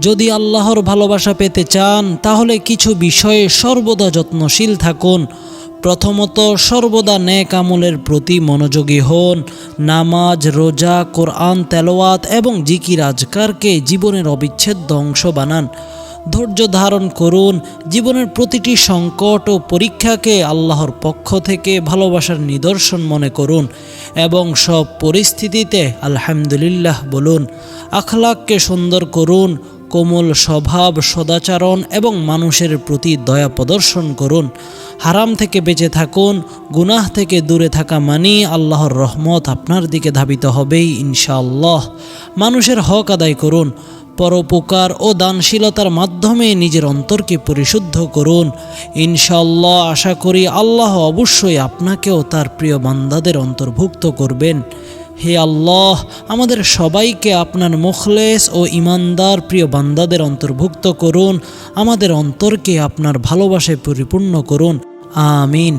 যদি আল্লাহর ভালোবাসা পেতে চান তাহলে কিছু বিষয়ে সর্বদা যত্নশীল থাকুন। প্রথমত, সর্বদা নেক আমলের প্রতি মনোযোগী হন। নামাজ, রোজা, কোরআন তেলাওয়াত এবং জিকির আজকারকে জীবনের অবিচ্ছেদ্য অংশ বানান। ধৈর্য ধারণ করুন। জীবনের প্রতিটি সংকট ও পরীক্ষাকে আল্লাহর পক্ষ থেকে ভালোবাসার নিদর্শন মনে করুন এবং সব পরিস্থিতিতে আলহামদুলিল্লাহ বলুন। আখলাককে সুন্দর করুন। কোমল স্বভাব, সদাচরণ এবং মানুষের প্রতি দয়া প্রদর্শন করুন। হারাম থেকে বেঁচে থাকুন। গুনাহ থেকে দূরে থাকা মানে আল্লাহর রহমত আপনার দিকে ধাবিত হবেই ইনশাআল্লাহ। মানুষের হক আদায় করুন। পরোপকার ও দানশীলতার মাধ্যমে নিজের অন্তরকে পরিশুদ্ধ করুন। ইনশাআল্লাহ আশা করি আল্লাহ অবশ্যই আপনাকেও তার প্রিয় বান্দাদের অন্তর্ভুক্ত করবেন। হে আল্লাহ, আমাদের সবাইকে আপনার মুখলেস ও ইমানদার প্রিয় বান্দাদের অন্তর্ভুক্ত করুন। আমাদের অন্তরকে আপনার ভালোবাসায় পরিপূর্ণ করুন। আমিন।